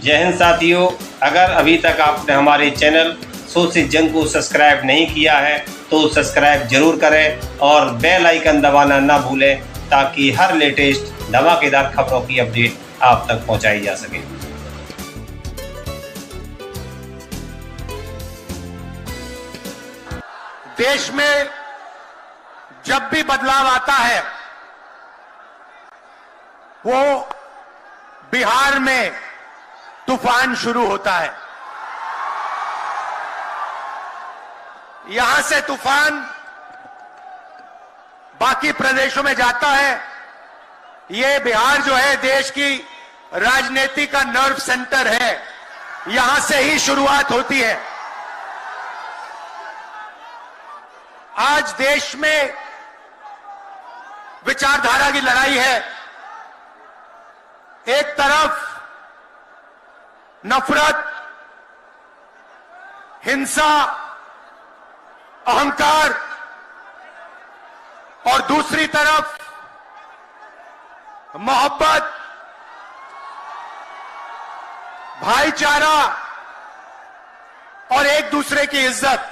जय हिंद साथियों, अगर अभी तक आपने हमारे चैनल सोच से जंग को सब्सक्राइब नहीं किया है तो सब्सक्राइब जरूर करें और बेल आइकन दबाना ना भूलें ताकि हर लेटेस्ट धमाकेदार खबरों की अपडेट आप तक पहुंचाई जा सके। देश में जब भी बदलाव आता है वो बिहार में तूफान शुरू होता है। यहां से तूफान बाकी प्रदेशों में जाता है। ये बिहार जो है देश की राजनीति का नर्व सेंटर है, यहां से ही शुरुआत होती है। आज देश में विचारधारा की लड़ाई है। एक तरफ नफरत, हिंसा, अहंकार और दूसरी तरफ मोहब्बत, भाईचारा और एक दूसरे की इज्जत।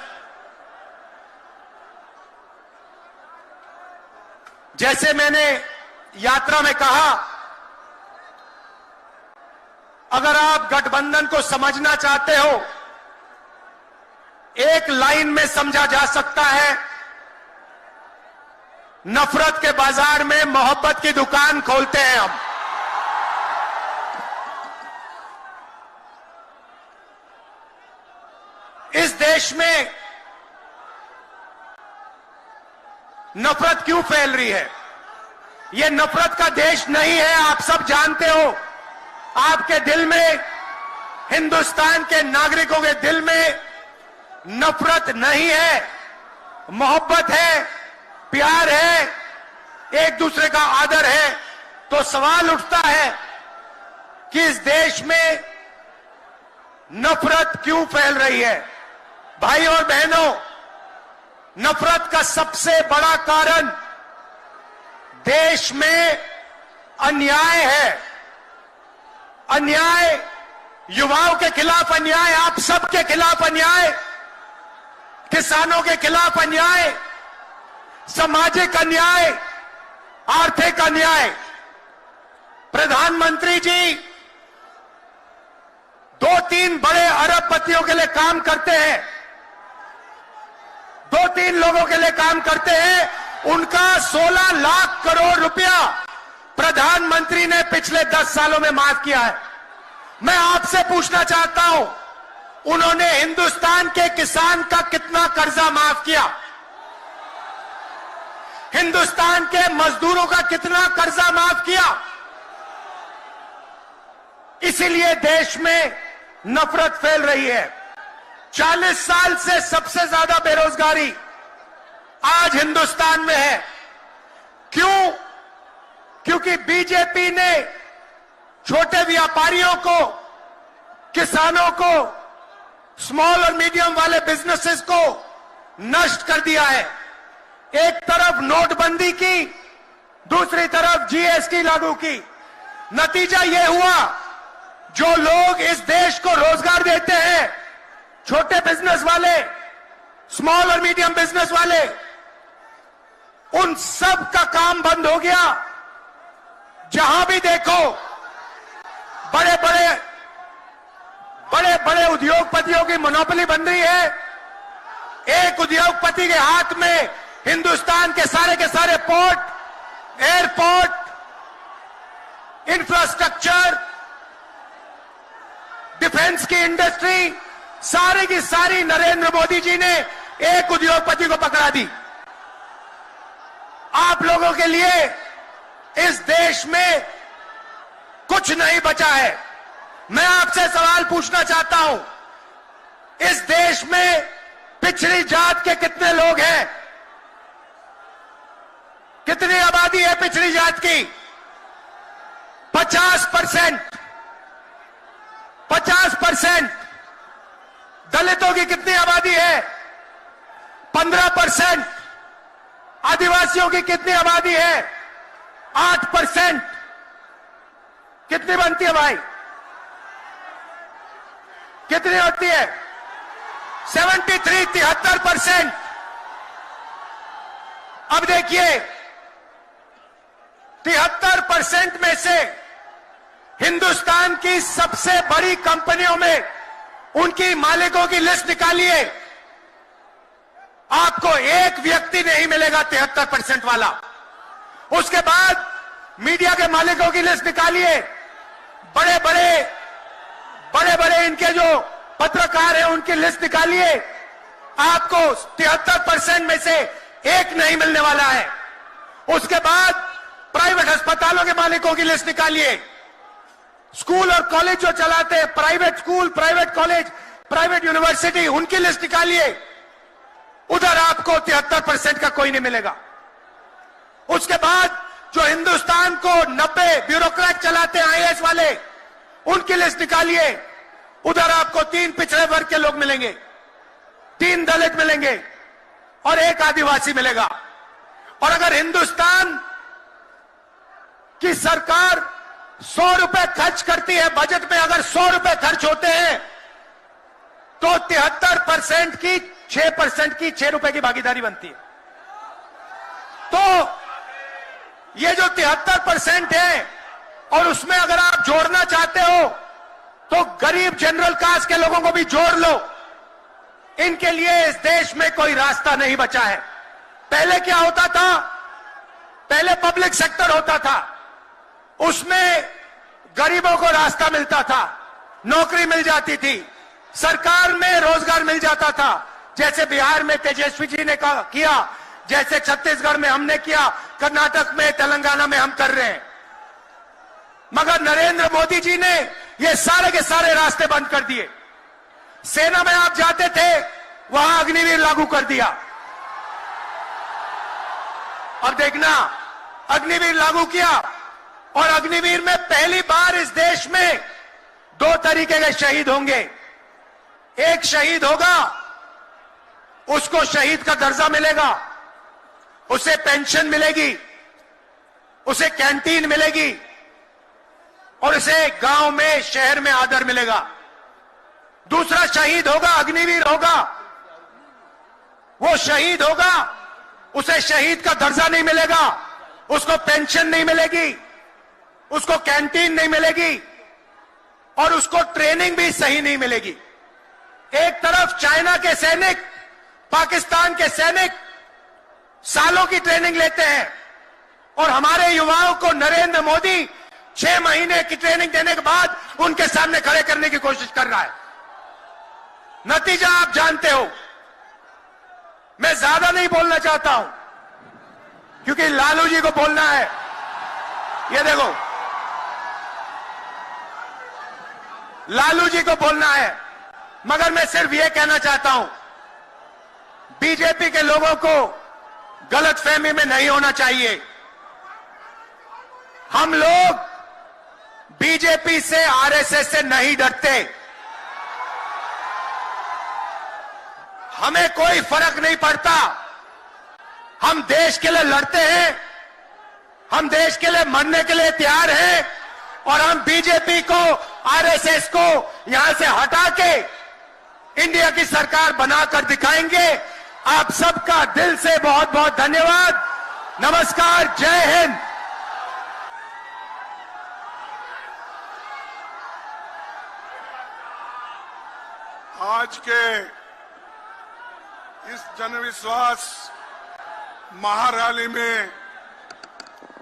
जैसे मैंने यात्रा में कहा, अगर आप गठबंधन को समझना चाहते हो, एक लाइन में समझा जा सकता है, नफरत के बाजार में मोहब्बत की दुकान खोलते हैं हम। इस देश में नफरत क्यों फैल रही है? यह नफरत का देश नहीं है, आप सब जानते हो। आपके दिल में, हिंदुस्तान के नागरिकों के दिल में नफरत नहीं है, मोहब्बत है, प्यार है, एक दूसरे का आदर है। तो सवाल उठता है कि इस देश में नफरत क्यों फैल रही है? भाई और बहनों, नफरत का सबसे बड़ा कारण देश में अन्याय है। अन्याय, युवाओं के खिलाफ अन्याय, आप सबके खिलाफ अन्याय, किसानों के खिलाफ अन्याय, सामाजिक अन्याय, आर्थिक अन्याय। प्रधानमंत्री जी 2-3 बड़े अरबपतियों के लिए काम करते हैं, 2-3 लोगों के लिए काम करते हैं। उनका 16 लाख करोड़ रुपया प्रधानमंत्री ने पिछले 10 सालों में माफ किया है। मैं आपसे पूछना चाहता हूं, उन्होंने हिंदुस्तान के किसान का कितना कर्जा माफ किया? हिंदुस्तान के मजदूरों का कितना कर्जा माफ किया? इसीलिए देश में नफरत फैल रही है। 40 साल से सबसे ज्यादा बेरोजगारी आज हिंदुस्तान में है। क्यों? क्योंकि बीजेपी ने छोटे व्यापारियों को, किसानों को, स्मॉल और मीडियम वाले बिजनेसेस को नष्ट कर दिया है। एक तरफ नोटबंदी की, दूसरी तरफ जीएसटी लागू की। नतीजा यह हुआ, जो लोग इस देश को रोजगार देते हैं, छोटे बिजनेस वाले, स्मॉल और मीडियम बिजनेस वाले, उन सब का काम बंद हो गया। जहां भी देखो बड़े बड़े उद्योगपतियों की मोनोपोली बन रही है। एक उद्योगपति के हाथ में हिंदुस्तान के सारे पोर्ट, एयरपोर्ट, इंफ्रास्ट्रक्चर, डिफेंस की इंडस्ट्री, सारी की सारी नरेंद्र मोदी जी ने एक उद्योगपति को पकड़ा दी। आप लोगों के लिए इस देश में कुछ नहीं बचा है। मैं आपसे सवाल पूछना चाहता हूं, इस देश में पिछड़ी जात के कितने लोग हैं? कितनी आबादी है पिछड़ी जात की? 50%। 50%। दलितों की कितनी आबादी है? 15%। आदिवासियों की कितनी आबादी है? 8%। कितनी बनती है भाई? कितनी होती है? 73% अब देखिए 73% में से हिंदुस्तान की सबसे बड़ी कंपनियों में उनकी मालिकों की लिस्ट निकालिए, आपको एक व्यक्ति नहीं मिलेगा 73% वाला। उसके बाद मीडिया के मालिकों की लिस्ट निकालिए, बड़े बड़े इनके जो पत्रकार हैं उनकी लिस्ट निकालिए, आपको 73% में से एक नहीं मिलने वाला है। उसके बाद प्राइवेट अस्पतालों के मालिकों की लिस्ट निकालिए, स्कूल और कॉलेज जो चलाते हैं, private school, private college, private university, उनकी लिस्ट निकालिए, उधर आपको 73% का कोई नहीं मिलेगा। उसके बाद जो हिंदुस्तान को 90 ब्यूरोक्रेट चलाते हैं आईएएस वाले, उनकी लिस्ट निकालिए, उधर आपको 3 पिछड़े वर्ग के लोग मिलेंगे, 3 दलित मिलेंगे और 1 आदिवासी मिलेगा। और अगर हिंदुस्तान की सरकार 100 रुपए खर्च करती है, बजट में अगर 100 रुपए खर्च होते हैं तो 73% की 6% की 6 रुपए की भागीदारी बनती है। तो ये जो 73% है और उसमें अगर आप जोड़ना चाहते हो तो गरीब जनरल कास्ट के लोगों को भी जोड़ लो। इनके लिए इस देश में कोई रास्ता नहीं बचा है। पहले क्या होता था? पहले पब्लिक सेक्टर होता था, उसमें गरीबों को रास्ता मिलता था, नौकरी मिल जाती थी, सरकार में रोजगार मिल जाता था, जैसे बिहार में तेजस्वी जी ने किया, जैसे छत्तीसगढ़ में हमने किया, कर्नाटक में, तेलंगाना में हम कर रहे हैं। मगर नरेंद्र मोदी जी ने ये सारे के सारे रास्ते बंद कर दिए। सेना में आप जाते थे, वहां अग्निवीर लागू कर दिया। अब देखना, अग्निवीर लागू किया और अग्निवीर में पहली बार इस देश में 2 तरीके के शहीद होंगे। एक शहीद होगा, उसको शहीद का दर्जा मिलेगा, उसे पेंशन मिलेगी, उसे कैंटीन मिलेगी और उसे गांव में, शहर में आदर मिलेगा। दूसरा शहीद होगा, अग्निवीर होगा, वो शहीद होगा, उसे शहीद का दर्जा नहीं मिलेगा, उसको पेंशन नहीं मिलेगी, उसको कैंटीन नहीं मिलेगी और उसको ट्रेनिंग भी सही नहीं मिलेगी। एक तरफ चाइना के सैनिक, पाकिस्तान के सैनिक सालों की ट्रेनिंग लेते हैं और हमारे युवाओं को नरेंद्र मोदी 6 महीने की ट्रेनिंग देने के बाद उनके सामने खड़े करने की कोशिश कर रहा है। नतीजा आप जानते हो। मैं ज्यादा नहीं बोलना चाहता हूं क्योंकि लालू जी को बोलना है। ये देखो, लालू जी को बोलना है, मगर मैं सिर्फ ये कहना चाहता हूं, बीजेपी के लोगों को गलतफहमी में नहीं होना चाहिए। हम लोग बीजेपी से, आरएसएस से नहीं डरते। हमें कोई फर्क नहीं पड़ता। हम देश के लिए लड़ते हैं, हम देश के लिए मरने के लिए तैयार हैं और हम बीजेपी को, आरएसएस को यहां से हटा के इंडिया की सरकार बनाकर दिखाएंगे। आप सबका दिल से बहुत बहुत धन्यवाद। नमस्कार, जय हिंद। आज के इस जनविश्वास महारैली में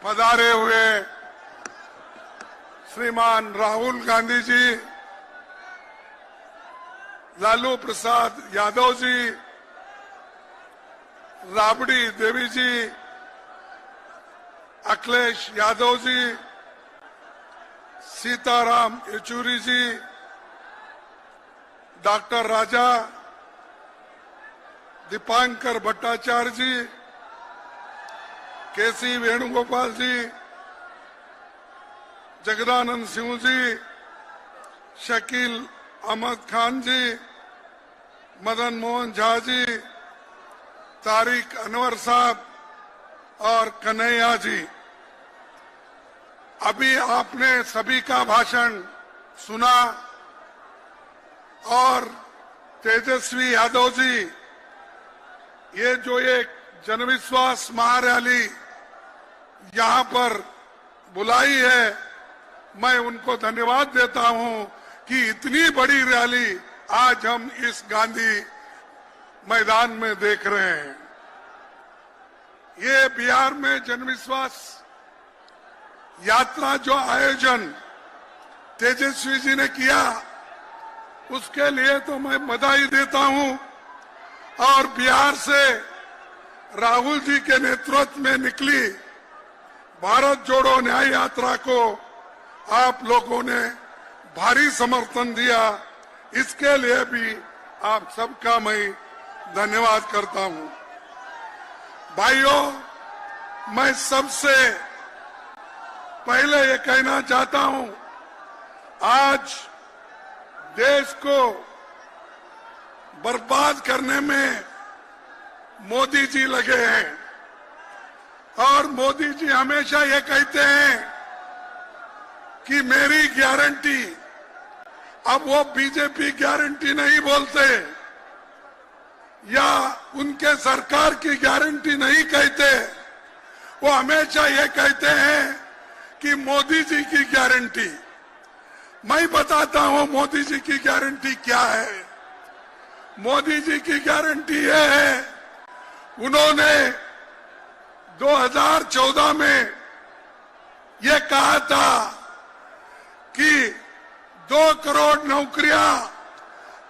पधारे हुए श्रीमान राहुल गांधी जी, लालू प्रसाद यादव जी, राबड़ी देवी जी, अखिलेश यादव जी, सीताराम येचुरी जी, डॉक्टर राजा, दीपांकर भट्टाचार्य जी, केसी वेणुगोपाल जी, जगदानंद सिंह जी, शकील अहमद खान जी, मदन मोहन झा जी, तारिक अनवर साहब और कन्हैया जी। अभी आपने सभी का भाषण सुना। और तेजस्वी यादव जी, ये जो एक जनविश्वास महारैली यहां पर बुलाई है, मैं उनको धन्यवाद देता हूं कि इतनी बड़ी रैली आज हम इस गांधी मैदान में देख रहे हैं। ये बिहार में जनविश्वास यात्रा जो आयोजन तेजस्वी जी ने किया, उसके लिए तो मैं बधाई देता हूं। और बिहार से राहुल जी के नेतृत्व में निकली भारत जोड़ो न्याय यात्रा को आप लोगों ने भारी समर्थन दिया, इसके लिए भी आप सबका मैं धन्यवाद करता हूं। भाइयों, मैं सबसे पहले ये कहना चाहता हूं, आज देश को बर्बाद करने में मोदी जी लगे हैं। और मोदी जी हमेशा ये कहते हैं कि मेरी गारंटी, अब वो बीजेपी गारंटी नहीं बोलते या उनके सरकार की गारंटी नहीं कहते, वो हमेशा ये कहते हैं कि मोदी जी की गारंटी। मैं बताता हूं मोदी जी की गारंटी क्या है। मोदी जी की गारंटी ये है, उन्होंने 2014 में ये कहा था कि 2 करोड़ नौकरियां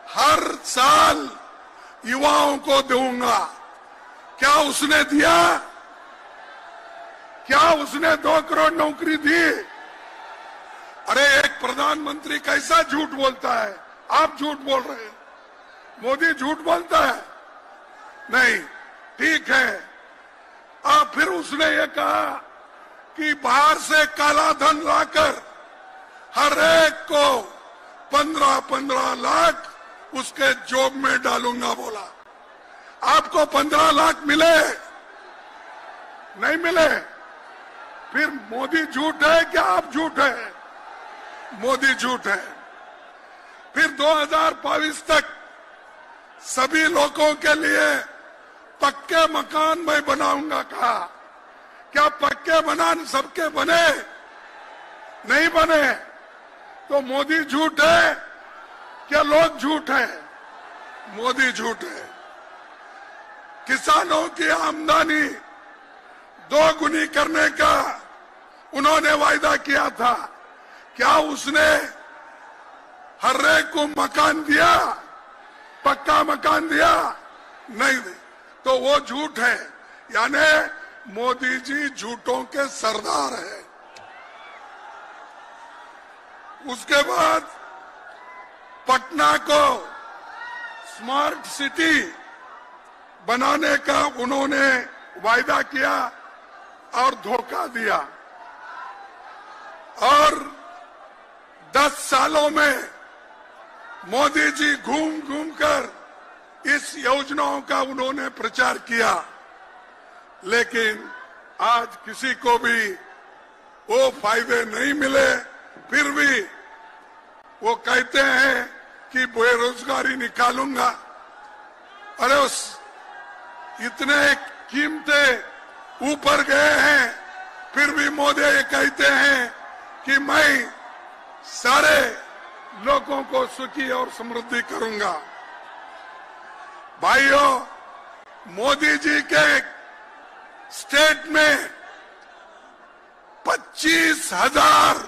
हर साल युवाओं को दूंगा। क्या उसने दिया? क्या उसने 2 करोड़ नौकरी दी? अरे एक प्रधानमंत्री कैसा झूठ बोलता है? आप झूठ बोल रहे हैं, मोदी झूठ बोलता है? नहीं, ठीक है। फिर उसने ये कहा कि बाहर से काला धन लाकर हर एक को 15-15 लाख उसके जॉब में डालूंगा बोला। आपको 15 लाख मिले? नहीं मिले। फिर मोदी झूठ है क्या आप झूठ है? मोदी झूठ है। फिर 2022 तक सभी लोगों के लिए पक्के मकान मैं बनाऊंगा कहा। क्या पक्के मकान सबके बने? नहीं बने। तो मोदी झूठ है क्या लोग झूठ है? मोदी झूठ है। किसानों की आमदनी 2 गुनी करने का उन्होंने वायदा किया था। क्या उसने हर एक को मकान दिया? पक्का मकान दिया? नहीं। तो वो झूठ है। यानी मोदी जी झूठों के सरदार है। उसके बाद पटना को स्मार्ट सिटी बनाने का उन्होंने वायदा किया और धोखा दिया। और 10 सालों में मोदी जी घूम घूम कर इस योजनाओं का उन्होंने प्रचार किया, लेकिन आज किसी को भी वो फायदे नहीं मिले। फिर भी वो कहते हैं कि बेरोजगारी निकालूंगा। अरे उस इतने कीमतें ऊपर गए हैं, फिर भी मोदी ये कहते हैं कि मैं सारे लोगों को सुखी और समृद्धि करूंगा। भाइयों, मोदी जी के स्टेट में 25,000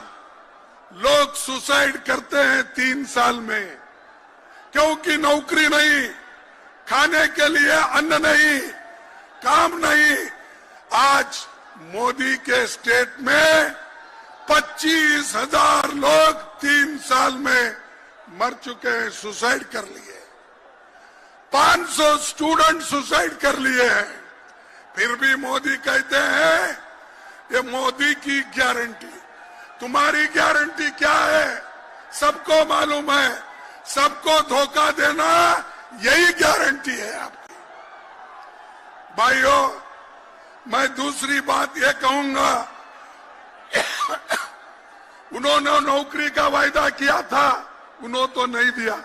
लोग सुसाइड करते हैं 3 साल में, क्योंकि नौकरी नहीं, खाने के लिए अन्न नहीं, काम नहीं। आज मोदी के स्टेट में 25,000 लोग 3 साल में मर चुके हैं, सुसाइड कर लिए। 500 स्टूडेंट सुसाइड कर लिए हैं। फिर भी मोदी कहते हैं ये मोदी की गारंटी। तुम्हारी गारंटी क्या है? सबको मालूम है, सबको धोखा देना यही गारंटी है आपकी। भाइयों, मैं दूसरी बात ये कहूंगा, उन्होंने नौकरी का वायदा किया था, उन्होंने तो नहीं दिया।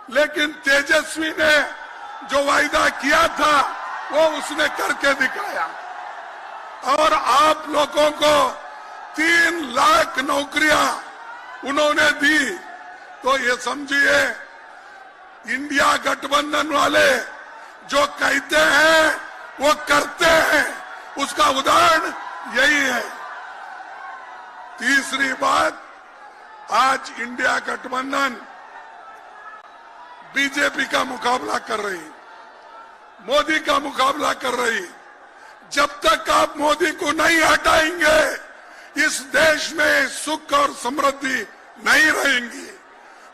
लेकिन तेजस्वी ने जो वायदा किया था वो उसने करके दिखाया। और आप लोगों को 3 लाख नौकरियां उन्होंने दी। तो ये समझिए, इंडिया गठबंधन वाले जो कहते हैं वो करते हैं, उसका उदाहरण यही है। तीसरी बात, आज इंडिया गठबंधन बीजेपी का मुकाबला कर रही, मोदी का मुकाबला कर रही। जब तक आप मोदी को नहीं हटाएंगे, इस देश में सुख और समृद्धि नहीं रहेंगी,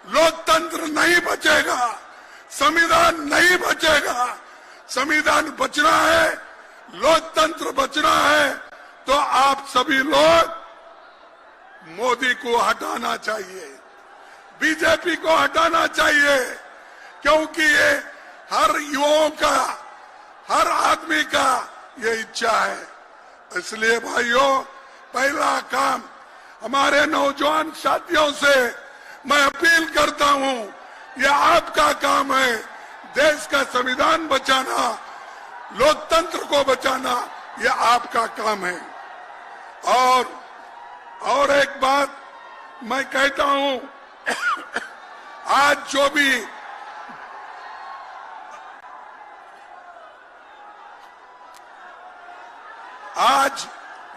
लोकतंत्र नहीं बचेगा, संविधान नहीं बचेगा। संविधान बचना है, लोकतंत्र बचना है, तो आप सभी लोग मोदी को हटाना चाहिए, बीजेपी को हटाना चाहिए, क्योंकि ये हर युवाओं का, हर आदमी का ये इच्छा है। इसलिए भाइयों, पहला काम हमारे नौजवान साथियों से मैं अपील करता हूं, ये आपका काम है, देश का संविधान बचाना, लोकतंत्र को बचाना, ये आपका काम है। और एक बात मैं कहता हूं, आज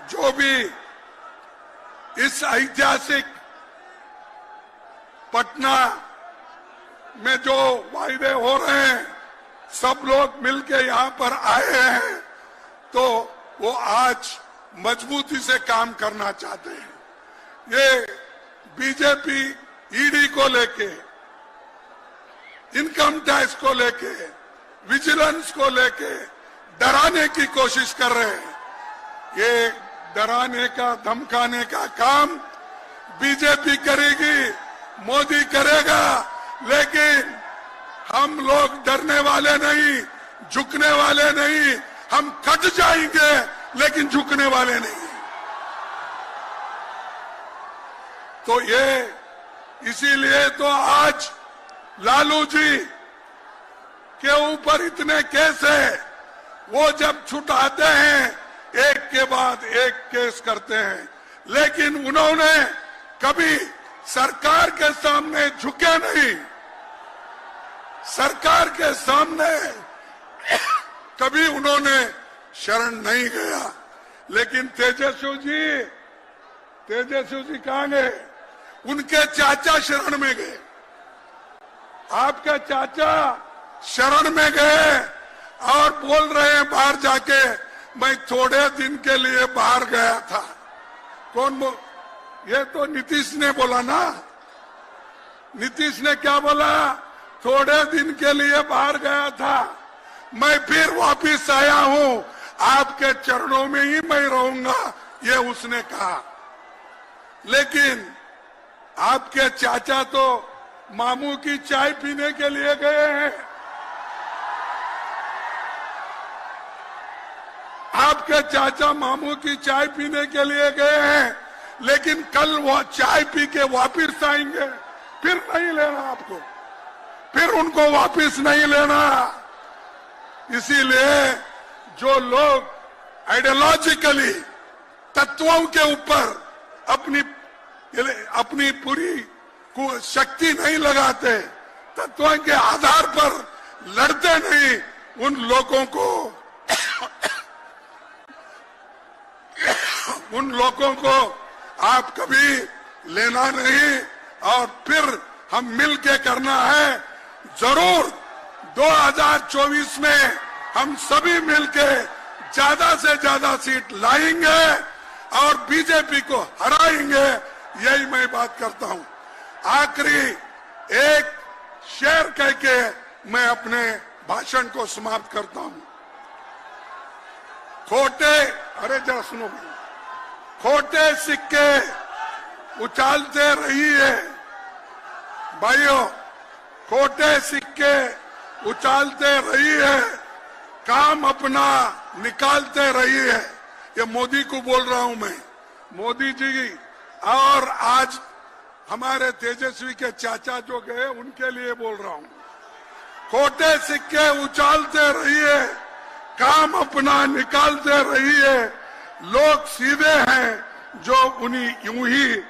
जो भी इस ऐतिहासिक पटना में जो वायदे हो रहे हैं, सब लोग मिलके यहाँ पर आए हैं, तो वो आज मजबूती से काम करना चाहते हैं। ये बीजेपी ईडी को लेके, इनकम टैक्स को लेके, विजिलेंस को लेके डराने की कोशिश कर रहे हैं। ये डराने का, धमकाने का काम बीजेपी करेगी, मोदी करेगा, लेकिन हम लोग डरने वाले नहीं, झुकने वाले नहीं। हम कट जाएंगे लेकिन झुकने वाले नहीं। तो ये इसीलिए तो आज लालू जी के ऊपर इतने केस है, वो जब छुटाते हैं एक के बाद एक केस करते हैं, लेकिन उन्होंने कभी सरकार के सामने झुके नहीं, सरकार के सामने कभी उन्होंने शरण नहीं गया। लेकिन तेजस्वी जी कहां गए? उनके चाचा शरण में गए, आपके चाचा शरण में गए और बोल रहे हैं बाहर जाके, मैं थोड़े दिन के लिए बाहर गया था। ये तो नीतीश ने बोला ना। नीतीश ने क्या बोला? थोड़े दिन के लिए बाहर गया था, मैं फिर वापिस आया हूं, आपके चरणों में ही मैं रहूंगा, ये उसने कहा। लेकिन आपके चाचा तो मामू की चाय पीने के लिए गए हैं। आपके चाचा मामू की चाय पीने के लिए गए हैं, लेकिन कल वो चाय पी के वापिस आएंगे, फिर नहीं लेना आपको, फिर उनको वापिस नहीं लेना। इसीलिए जो लोग आइडियोलॉजिकली तत्वों के ऊपर अपनी पूरी शक्ति नहीं लगाते, तत्वों के आधार पर लड़ते नहीं, उन लोगों को आप कभी लेना नहीं। और फिर हम मिलके करना है। जरूर 2024 में हम सभी मिलके ज्यादा से ज्यादा सीट लाएंगे और बीजेपी को हराएंगे, यही मैं बात करता हूं। आखिरी एक शेर कह के मैं अपने भाषण को समाप्त करता हूं। जरा सुनो, खोटे सिक्के उछालते रहिए भाइयों, खोटे सिक्के उछालते रहिए, काम अपना निकालते रहिए। ये मोदी को बोल रहा हूं मैं, मोदी जी। और आज हमारे तेजस्वी के चाचा जो गए, उनके लिए बोल रहा हूं। खोटे सिक्के उछालते रहिए, काम अपना निकालते रहिए। लोग सीधे हैं जो उन्हीं यूं ही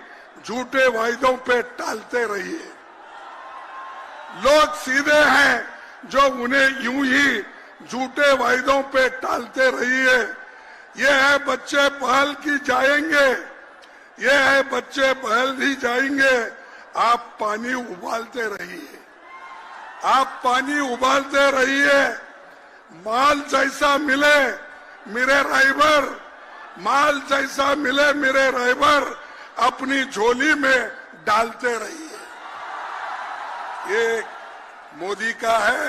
झूठे वायदों पे टालते रहिए। लोग सीधे हैं जो उन्हें यूं ही झूठे वायदों पे टालते रहिए। ये है बच्चे पहल की जाएंगे, ये है बच्चे पहल ही जाएंगे। आप पानी उबालते रहिए, आप पानी उबालते रहिए। माल जैसा मिले मेरे राइबर, माल जैसा मिले मेरे राइबर, अपनी झोली में डालते रहिए। ये मोदी का है,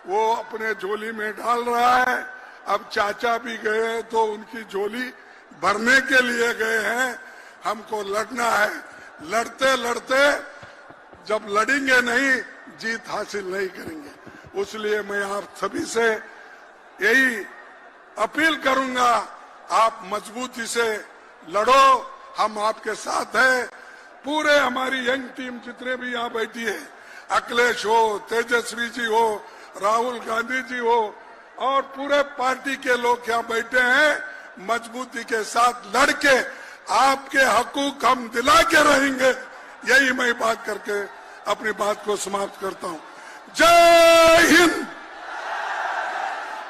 वो अपने झोली में डाल रहा है। अब चाचा भी गए तो उनकी झोली भरने के लिए गए हैं। हमको लड़ना है, लड़ते लड़ते जब लड़ेंगे नहीं, जीत हासिल नहीं करेंगे। इसलिए मैं आप सभी से यही अपील करूंगा, आप मजबूती से लड़ो, हम आपके साथ हैं। पूरे हमारी यंग टीम जितने भी यहाँ बैठी है, अखिलेश हो, तेजस्वी जी हो, राहुल गांधी जी हो और पूरे पार्टी के लोग यहाँ बैठे हैं। मजबूती के साथ लड़के आपके हकूक हम दिला के रहेंगे। यही मैं बात करके अपनी बात को समाप्त करता हूँ। जय हिंद।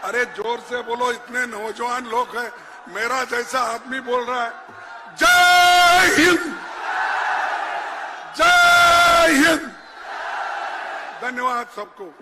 अरे जोर से बोलो, इतने नौजवान लोग हैं, मेरा जैसा आदमी बोल रहा है। जय हिंद, जय हिंद। धन्यवाद सबको।